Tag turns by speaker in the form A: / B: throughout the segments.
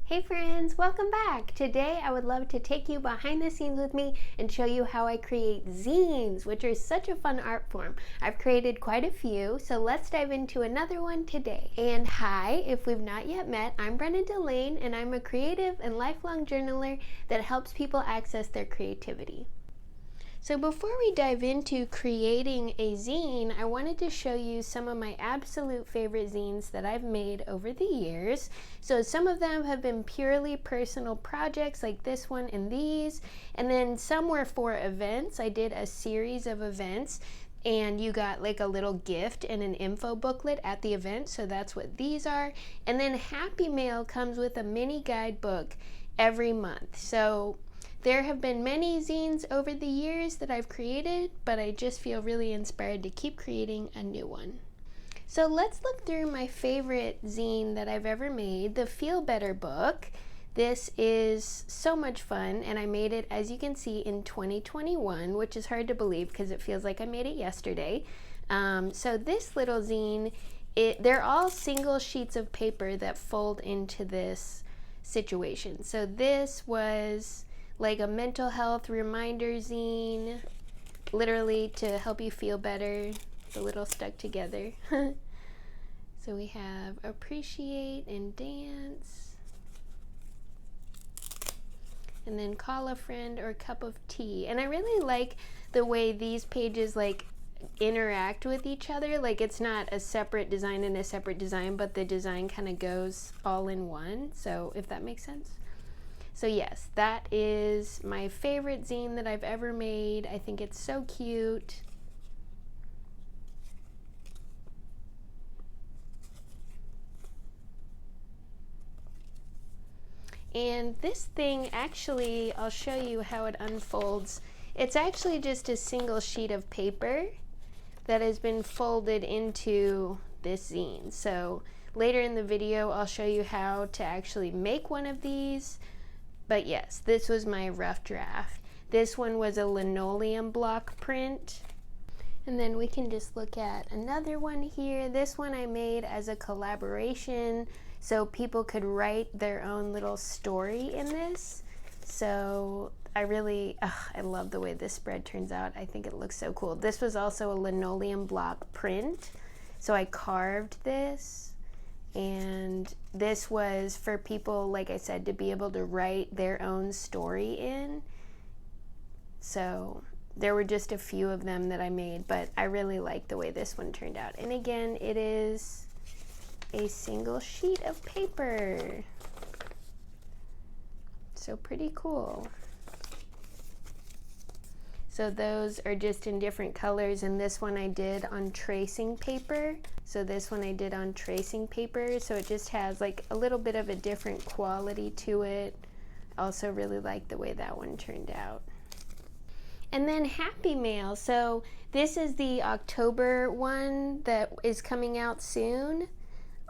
A: Hey friends, welcome back. Today I would love to take you behind the scenes with me and show you how I create zines, which are such a fun art form. I've created quite a few, so let's dive into another one today. And hi, if we've not yet met, I'm Brenna Delane and I'm a creative and lifelong journaler that helps people access their creativity. So before we dive into creating a zine, I wanted to show you some of my absolute favorite zines that I've made over the years. So some of them have been purely personal projects like this one and these, and then some were for events. I did a series of events and you got like a little gift and an info booklet at the event, so that's what these are. And then Happy Mail comes with a mini guidebook every month. So there have been many zines over the years that I've created, but I just feel really inspired to keep creating a new one. So let's look through my favorite zine that I've ever made, the Feel Better book. This is so much fun, and I made it, as you can see, in 2021, which is hard to believe because it feels like I made it yesterday. So this little zine, they're all single sheets of paper that fold into this situation. So this was like a mental health reminder zine, literally to help you feel better. It's a little stuck together. So we have appreciate and dance, and then call a friend or cup of tea. And I really like the way these pages like interact with each other. Like it's not a separate design and a separate design, but the design kind of goes all in one. So if that makes sense. So yes, that is my favorite zine that I've ever made. I think it's so cute. And this thing, actually, I'll show you how it unfolds. It's actually just a single sheet of paper that has been folded into this zine. So later in the video, I'll show you how to actually make one of these. But yes, this was my rough draft. This one was a linoleum block print. And then we can just look at another one here. This one I made as a collaboration so people could write their own little story in this. So I love the way this spread turns out. I think it looks so cool. This was also a linoleum block print. So I carved this. And this was for people, like I said, to be able to write their own story in. So there were just a few of them that I made, but I really like the way this one turned out. And again, it is a single sheet of paper. So pretty cool. So those are just in different colors, and this one I did on tracing paper. So this one I did on tracing paper, so it just has like a little bit of a different quality to it. I also really like the way that one turned out. And then Happy Mail. So this is the October one that is coming out soon.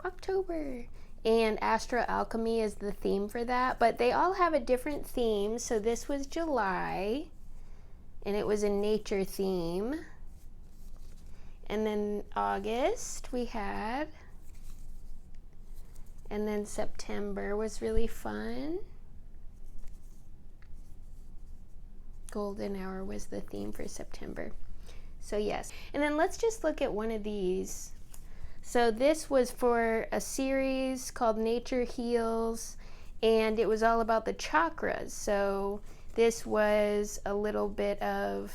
A: October. And Astro Alchemy is the theme for that, but they all have a different theme. So this was July, and it was a nature theme. And then August we had, and then September was really fun. Golden Hour was the theme for September. So yes, and then let's just look at one of these. So this was for a series called Nature Heals, and it was all about the chakras. So this was a little bit of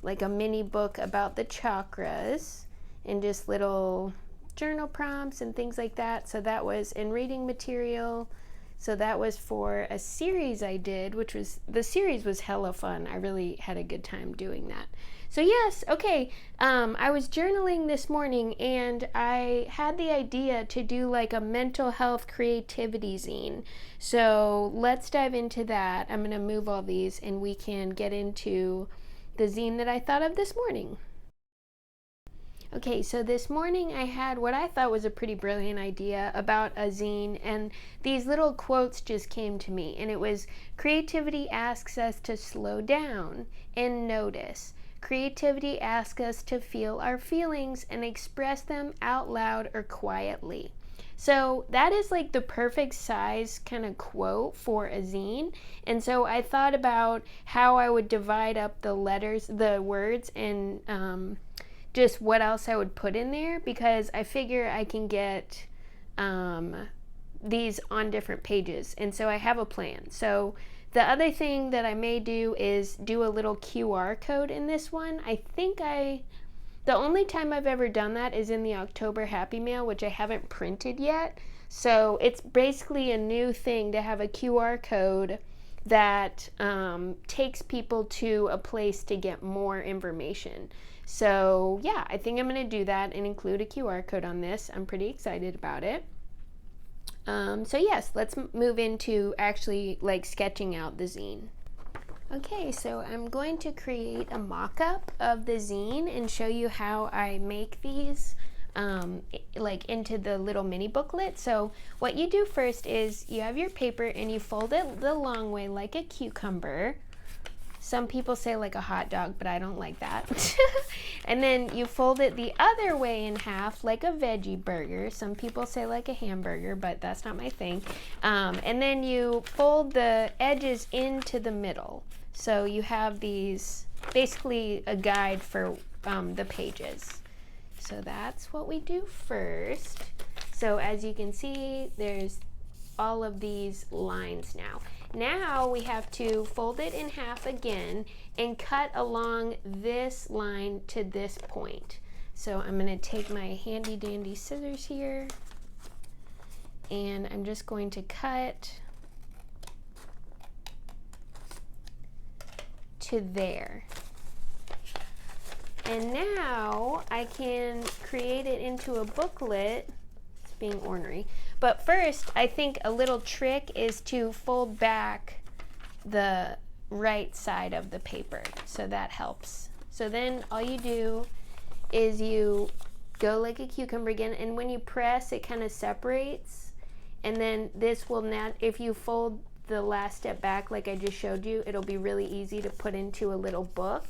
A: like a mini book about the chakras and just little journal prompts and things like that. So that was in reading material. So that was for a series I did, which was, the series was hella fun. I really had a good time doing that. So yes, okay, I was journaling this morning and I had the idea to do like a mental health creativity zine. So let's dive into that. I'm gonna move all these and we can get into the zine that I thought of this morning. Okay, so this morning I had what I thought was a pretty brilliant idea about a zine, and these little quotes just came to me, and it was, creativity asks us to slow down and notice. Creativity asks us to feel our feelings and express them out loud or quietly. So that is like the perfect size kind of quote for a zine. And so I thought about how I would divide up the letters, the words, and just what else I would put in there, because I figure I can get these on different pages. And so I have a plan. So the other thing that I may do is do a little QR code in this one. The only time I've ever done that is in the October Happy Mail, which I haven't printed yet. So it's basically a new thing to have a QR code that takes people to a place to get more information. So yeah, I think I'm going to do that and include a QR code on this. I'm pretty excited about it. So yes, let's move into actually like sketching out the zine. Okay, so I'm going to create a mock-up of the zine and show you how I make these like into the little mini booklet. So what you do first is you have your paper and you fold it the long way like a cucumber. Some people say like a hot dog, but I don't like that. And then you fold it the other way in half like a veggie burger. Some people say like a hamburger, but that's not my thing. And then you fold the edges into the middle. So you have these, basically a guide for the pages. So that's what we do first. So as you can see, there's all of these lines now. Now we have to fold it in half again and cut along this line to this point. So I'm going to take my handy dandy scissors here and I'm just going to cut to there. And now I can create it into a booklet. It's being ornery. But first, I think a little trick is to fold back the right side of the paper. So that helps. So then all you do is you go like a cucumber again, and when you press, it kind of separates. And then this will not, if you fold the last step back like I just showed you, it'll be really easy to put into a little book.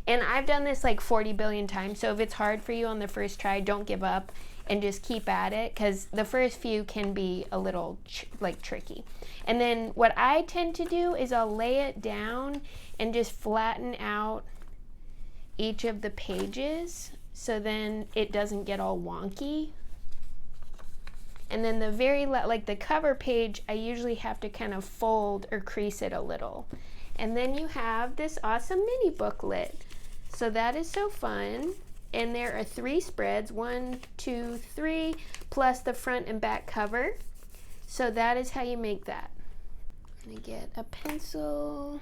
A: And I've done this like 40 billion times, so if it's hard for you on the first try, don't give up and just keep at it, because the first few can be a little tricky. And then what I tend to do is I'll lay it down and just flatten out each of the pages so then it doesn't get all wonky. And then the like the cover page, I usually have to kind of fold or crease it a little. And then you have this awesome mini booklet. So that is so fun. And there are 3 spreads, 1, 2, 3, plus the front and back cover. So that is how you make that. I'm gonna get a pencil.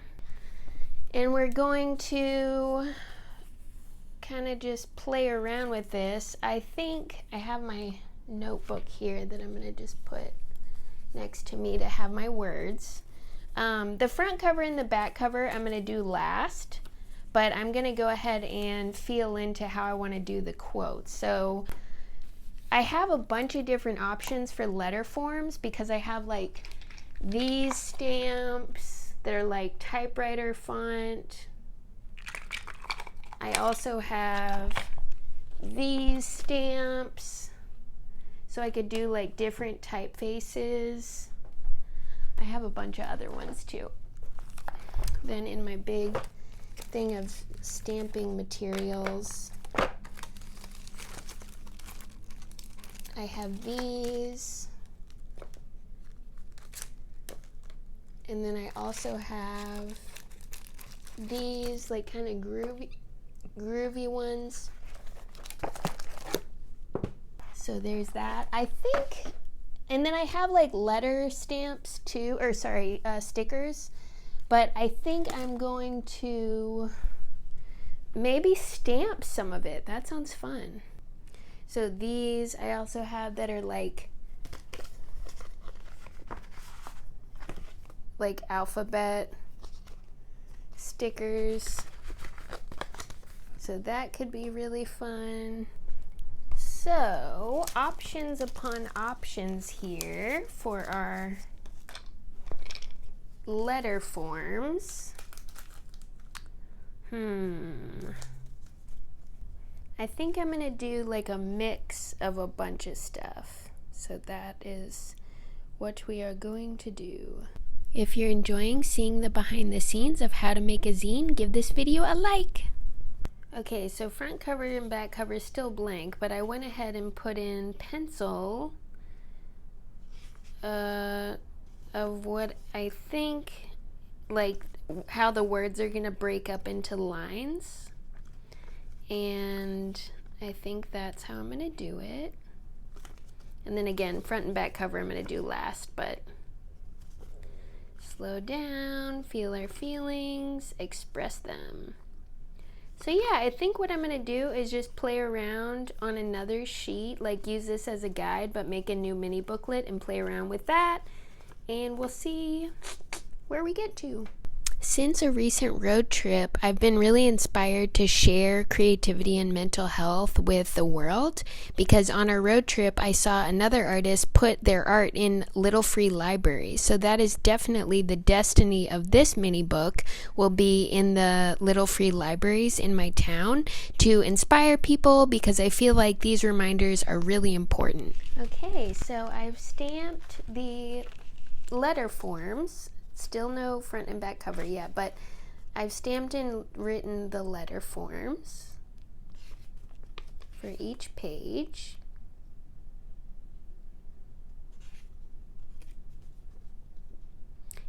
A: And we're going to kind of just play around with this. I think I have my notebook here that I'm gonna just put next to me to have my words. The front cover and the back cover I'm gonna do last, but I'm gonna go ahead and feel into how I wanna do the quotes. So I have a bunch of different options for letter forms because I have like these stamps that are like typewriter font. I also have these stamps, so I could do like different typefaces. I have a bunch of other ones too. Then in my big thing of stamping materials, I have these. And then I also have these like kind of groovy ones. So there's that. I think, and then I have like letter stamps too, or sorry, stickers. But I think I'm going to maybe stamp some of it. That sounds fun. So these I also have that are like alphabet stickers. So that could be really fun. So options upon options here for our letter forms. I think I'm gonna do like a mix of a bunch of stuff. So that is what we are going to do. If you're enjoying seeing the behind the scenes of how to make a zine, give this video a like. Okay, so front cover and back cover is still blank, but I went ahead and put in pencil of what I think, like how the words are gonna break up into lines. And I think that's how I'm gonna do it. And then again, front and back cover I'm gonna do last, but slow down, feel our feelings, express them. So yeah, I think what I'm gonna do is just play around on another sheet, like use this as a guide, but make a new mini booklet and play around with that, and we'll see where we get to. Since a recent road trip, I've been really inspired to share creativity and mental health with the world, because on our road trip I saw another artist put their art in little free libraries. So that is definitely the destiny of this mini book, will be in the little free libraries in my town to inspire people, because I feel like these reminders are really important. Okay, so I've stamped the letter forms. Still no front and back cover yet, but I've stamped and written the letter forms for each page.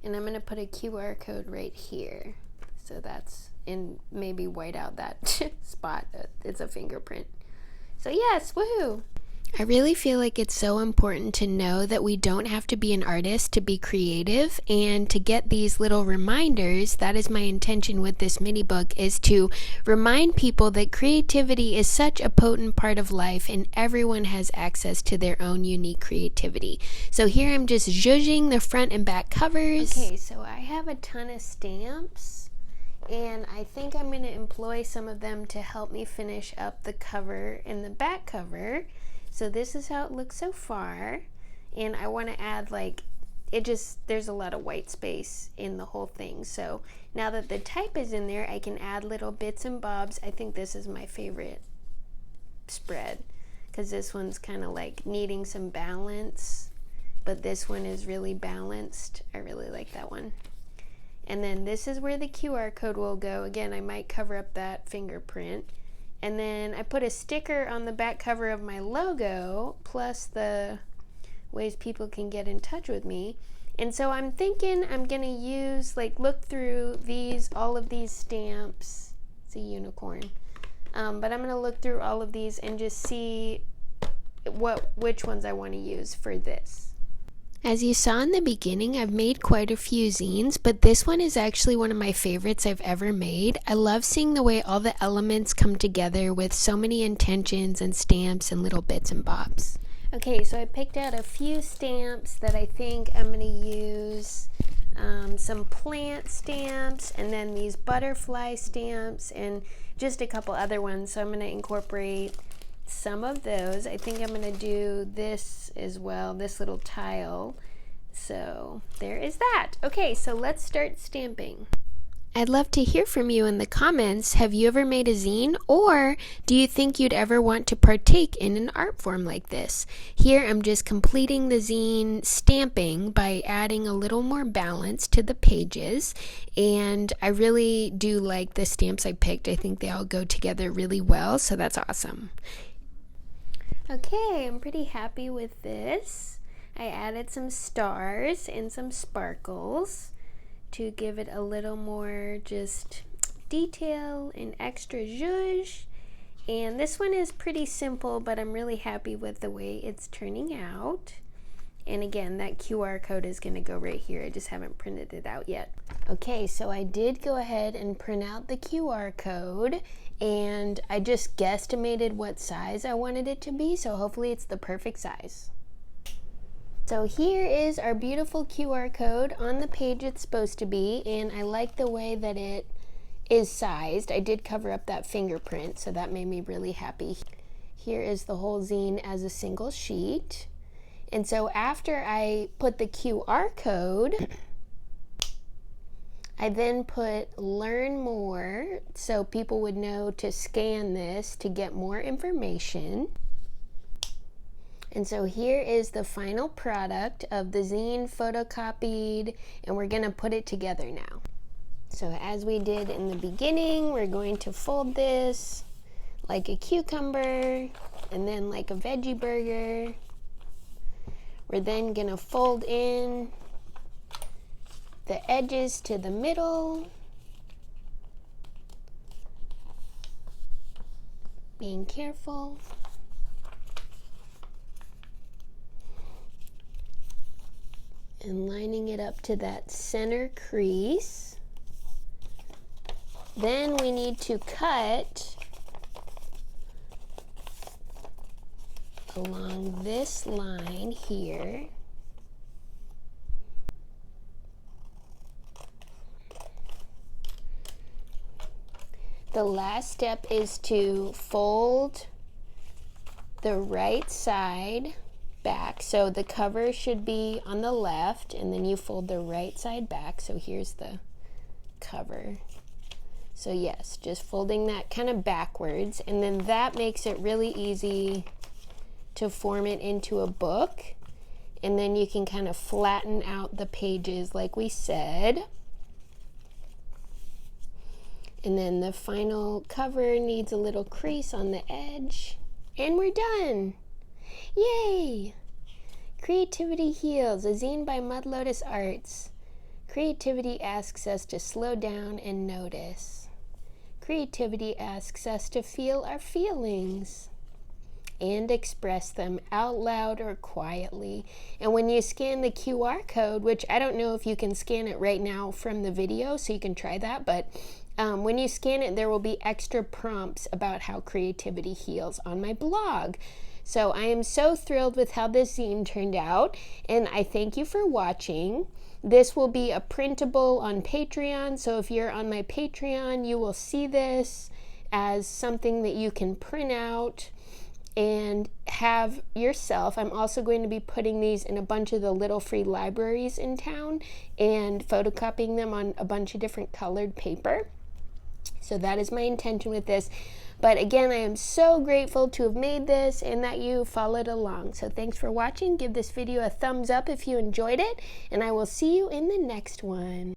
A: And I'm going to put a QR code right here. So that's, and maybe white out that spot. It's a fingerprint. So yes, woohoo! I really feel like it's so important to know that we don't have to be an artist to be creative, and to get these little reminders. That is my intention with this mini book, is to remind people that creativity is such a potent part of life and everyone has access to their own unique creativity. So here I'm just zhuzhing the front and back covers. Okay, so I have a ton of stamps, and I think I'm going to employ some of them to help me finish up the cover and the back cover. So this is how it looks so far, and I want to add, like, there's a lot of white space in the whole thing. So now that the type is in there, I can add little bits and bobs. I think this is my favorite spread, because this one's kind of like needing some balance, but this one is really balanced. I really like that one. And then this is where the QR code will go. Again, I might cover up that fingerprint. And then I put a sticker on the back cover of my logo, plus the ways people can get in touch with me. And so I'm thinking I'm gonna use, like, look through all of these stamps. It's a unicorn. But I'm gonna look through all of these and just see which ones I want to use for this. As you saw in the beginning, I've made quite a few zines, but this one is actually one of my favorites I've ever made. I love seeing the way all the elements come together with so many intentions and stamps and little bits and bobs. Okay, so I picked out a few stamps that I think I'm going to use. Some plant stamps, and then these butterfly stamps, and just a couple other ones. So I'm going to incorporate some of those. I think I'm going to do this as well, this little tile. So there is that. Okay, so let's start stamping. I'd love to hear from you in the comments. Have you ever made a zine, or do you think you'd ever want to partake in an art form like this? Here I'm just completing the zine stamping by adding a little more balance to the pages, and I really do like the stamps I picked. I think they all go together really well, so that's awesome. Okay, I'm pretty happy with this. I added some stars and some sparkles to give it a little more just detail and extra zhuzh. And this one is pretty simple, but I'm really happy with the way it's turning out. And again, that QR code is going to go right here. I just haven't printed it out yet. Okay, so I did go ahead and print out the QR code, and I just guesstimated what size I wanted it to be, so hopefully it's the perfect size. So here is our beautiful QR code on the page it's supposed to be, and I like the way that it is sized. I did cover up that fingerprint, so that made me really happy. Here is the whole zine as a single sheet. And so after I put the QR code, I then put learn more, so people would know to scan this to get more information. And so here is the final product of the zine photocopied, and we're going to put it together now. So as we did in the beginning, we're going to fold this like a cucumber and then like a veggie burger. We're then going to fold in the edges to the middle, being careful. And lining it up to that center crease. Then we need to cut along this line here. The last step is to fold the right side back. So the cover should be on the left, and then you fold the right side back. So here's the cover. So yes, just folding that kind of backwards, and then that makes it really easy to form it into a book. And then you can kind of flatten out the pages like we said. And then the final cover needs a little crease on the edge, and we're done. Yay! Creativity Heals, a zine by Lotus Arts. Creativity asks us to slow down and notice. Creativity asks us to feel our feelings and express them out loud or quietly. And when you scan the QR code, which I don't know if you can scan it right now from the video, so you can try that, but when you scan it, there will be extra prompts about how creativity heals on my blog. So I am so thrilled with how this zine turned out, and I thank you for watching. This will be a printable on Patreon, so if you're on my Patreon, you will see this as something that you can print out and have yourself. I'm also going to be putting these in a bunch of the little free libraries in town and photocopying them on a bunch of different colored paper. So that is my intention with this. But again, I am so grateful to have made this and that you followed along. So thanks for watching. Give this video a thumbs up if you enjoyed it, and I will see you in the next one.